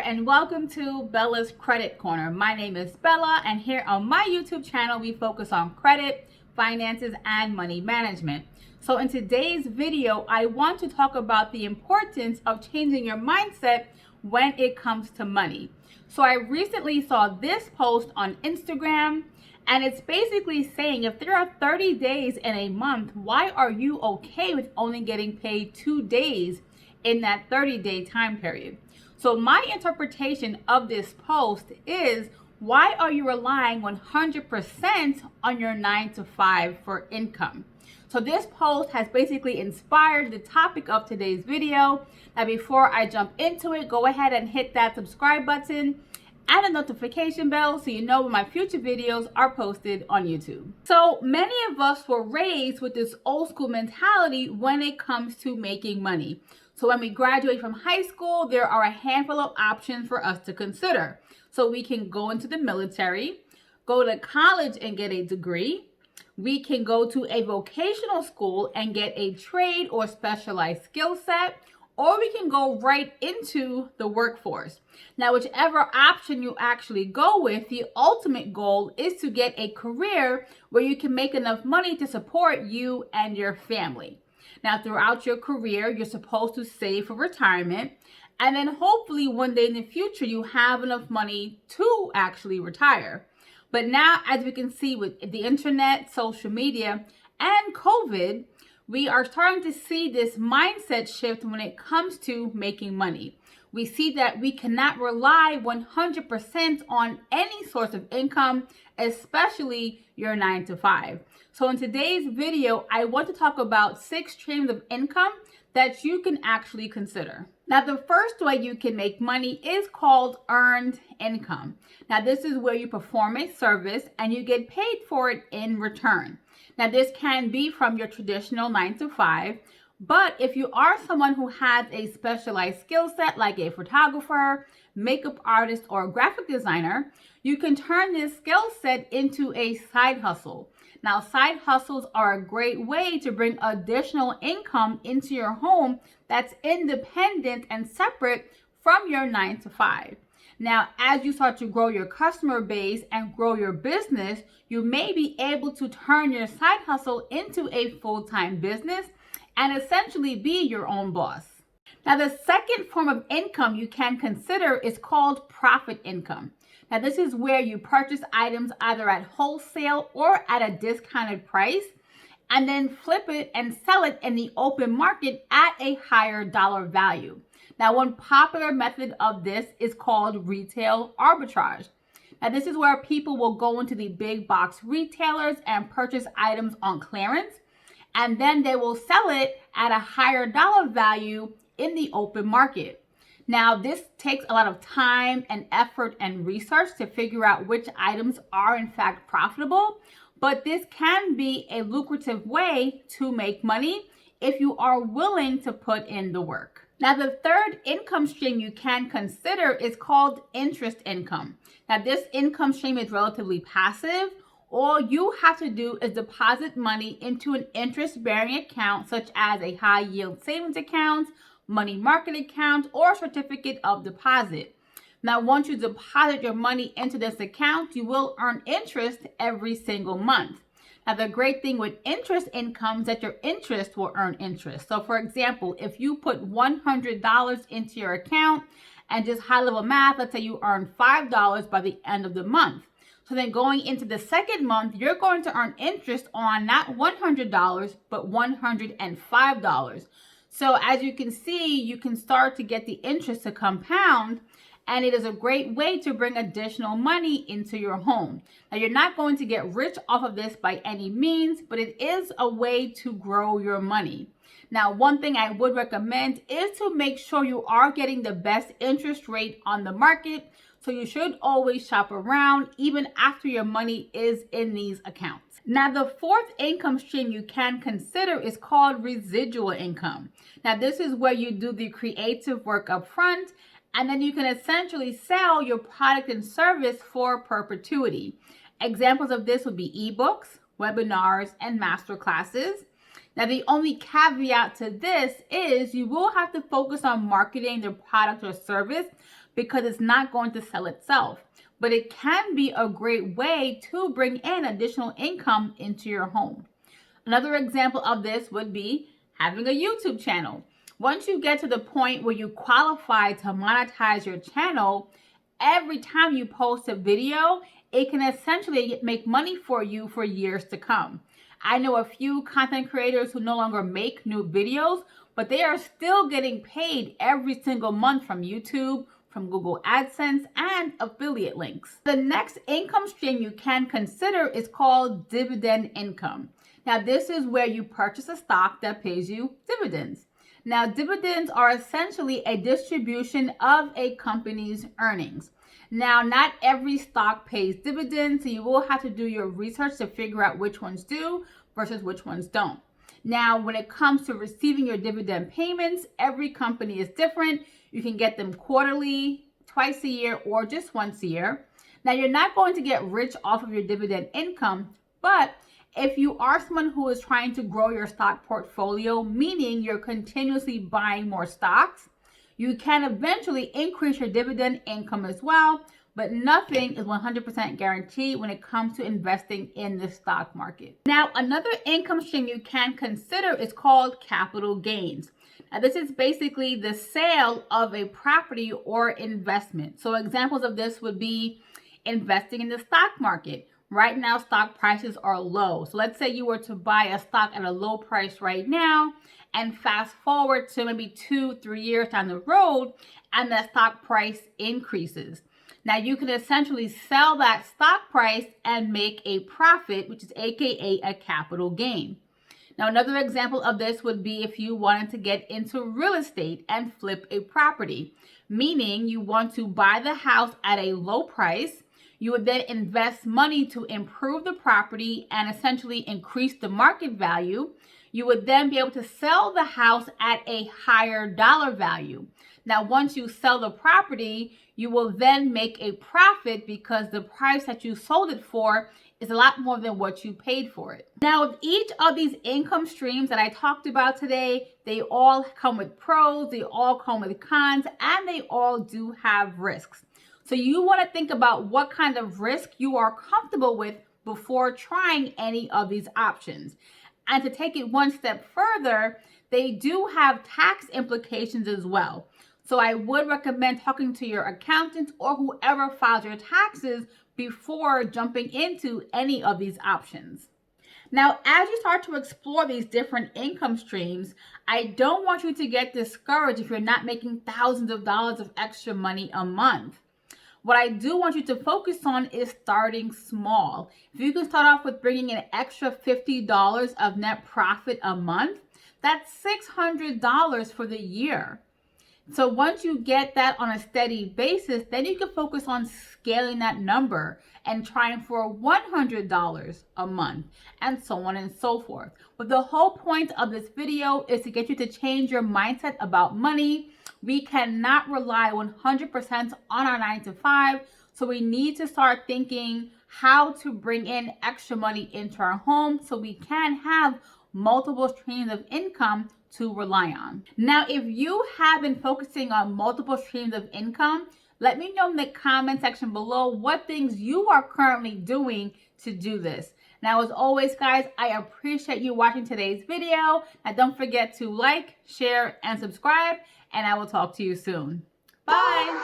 and welcome to Bella's Credit Corner. My name is Bella, and here on my YouTube channel, we focus on credit, finances, and money management. So in today's video, I want to talk about the importance of changing your mindset when it comes to money. So I recently saw this post on Instagram, and it's basically saying if there are 30 days in a month, why are you okay with only getting paid 2 days in that 30-day time period? So my interpretation of this post is, why are you relying 100% on your 9 to 5 for income? So this post has basically inspired the topic of today's video. Now before I jump into it, go ahead and hit that subscribe button and the notification bell so you know when my future videos are posted on YouTube. So many of us were raised with this old school mentality when it comes to making money. So when we graduate from high school, there are a handful of options for us to consider. So we can go into the military, go to college and get a degree. We can go to a vocational school and get a trade or specialized skill set, or we can go right into the workforce. Now, whichever option you actually go with, the ultimate goal is to get a career where you can make enough money to support you and your family. Now, throughout your career, you're supposed to save for retirement, and then hopefully one day in the future, you have enough money to actually retire. But now, as we can see with the internet, social media, and COVID, we are starting to see this mindset shift when it comes to making money. We see that we cannot rely 100% on any source of income, especially your 9 to 5. So in today's video, I want to talk about 6 streams of income that you can actually consider. Now, the first way you can make money is called earned income. Now, this is where you perform a service and you get paid for it in return. Now, this can be from your traditional 9 to 5, but if you are someone who has a specialized skill set like a photographer, makeup artist, or a graphic designer, you can turn this skill set into a side hustle. Now, side hustles are a great way to bring additional income into your home that's independent and separate from your 9 to 5. Now, as you start to grow your customer base and grow your business, you may be able to turn your side hustle into a full-time business and essentially be your own boss. Now, the second form of income you can consider is called profit income. Now, this is where you purchase items either at wholesale or at a discounted price, and then flip it and sell it in the open market at a higher dollar value. Now, one popular method of this is called retail arbitrage. Now, this is where people will go into the big box retailers and purchase items on clearance, and then they will sell it at a higher dollar value in the open market. Now, this takes a lot of time and effort and research to figure out which items are in fact profitable, but this can be a lucrative way to make money if you are willing to put in the work. Now, the third income stream you can consider is called interest income. Now, this income stream is relatively passive. All you have to do is deposit money into an interest-bearing account, such as a high-yield savings account, money market account, or certificate of deposit. Now, once you deposit your money into this account, you will earn interest every single month. Now, the great thing with interest income is that your interest will earn interest. So, for example, if you put $100 into your account and just high-level math, let's say you earn $5 by the end of the month. So then going into the second month, you're going to earn interest on not $100, but $105. So as you can see, you can start to get the interest to compound, and it is a great way to bring additional money into your home. Now, you're not going to get rich off of this by any means, but it is a way to grow your money. Now, one thing I would recommend is to make sure you are getting the best interest rate on the market. So you should always shop around even after your money is in these accounts. Now, the fourth income stream you can consider is called residual income. Now, this is where you do the creative work up front, and then you can essentially sell your product and service for perpetuity. Examples of this would be ebooks, webinars, and master classes. Now, the only caveat to this is you will have to focus on marketing the product or service, because it's not going to sell itself. But it can be a great way to bring in additional income into your home. Another example of this would be having a YouTube channel. Once you get to the point where you qualify to monetize your channel, every time you post a video, it can essentially make money for you for years to come. I know a few content creators who no longer make new videos, but they are still getting paid every single month from YouTube, from Google AdSense, and affiliate links. The next income stream you can consider is called dividend income. Now, this is where you purchase a stock that pays you dividends. Now, dividends are essentially a distribution of a company's earnings. Now, not every stock pays dividends, so you will have to do your research to figure out which ones do versus which ones don't. Now, when it comes to receiving your dividend payments, every company is different. You can get them quarterly, twice a year, or just once a year. Now, you're not going to get rich off of your dividend income, but if you are someone who is trying to grow your stock portfolio, meaning you're continuously buying more stocks, you can eventually increase your dividend income as well, but nothing is 100% guaranteed when it comes to investing in the stock market. Now, another income stream you can consider is called capital gains. Now, this is basically the sale of a property or investment. So examples of this would be investing in the stock market. Right now, stock prices are low. So let's say you were to buy a stock at a low price right now, and fast forward to maybe 2-3 years down the road, and the stock price increases. Now, you can essentially sell that stock price and make a profit, which is AKA a capital gain. Now, another example of this would be if you wanted to get into real estate and flip a property, meaning you want to buy the house at a low price. You would then invest money to improve the property and essentially increase the market value. You would then be able to sell the house at a higher dollar value. Now, once you sell the property, you will then make a profit because the price that you sold it for is a lot more than what you paid for it. Now, with each of these income streams that I talked about today, they all come with pros, they all come with cons, and they all do have risks. So you want to think about what kind of risk you are comfortable with before trying any of these options. And to take it one step further, they do have tax implications as well. So I would recommend talking to your accountant or whoever files your taxes before jumping into any of these options. Now, as you start to explore these different income streams, I don't want you to get discouraged if you're not making thousands of dollars of extra money a month. What I do want you to focus on is starting small. If you can start off with bringing in an extra $50 of net profit a month, that's $600 for the year. So once you get that on a steady basis, then you can focus on scaling that number and trying for $100 a month and so on and so forth. But the whole point of this video is to get you to change your mindset about money. We cannot rely 100% on our 9-to-5. So we need to start thinking how to bring in extra money into our home so we can have multiple streams of income to rely on. Now, if you have been focusing on multiple streams of income, let me know in the comment section below what things you are currently doing to do this. Now, as always, guys, I appreciate you watching today's video. And don't forget to like, share, and subscribe. And I will talk to you soon. Bye.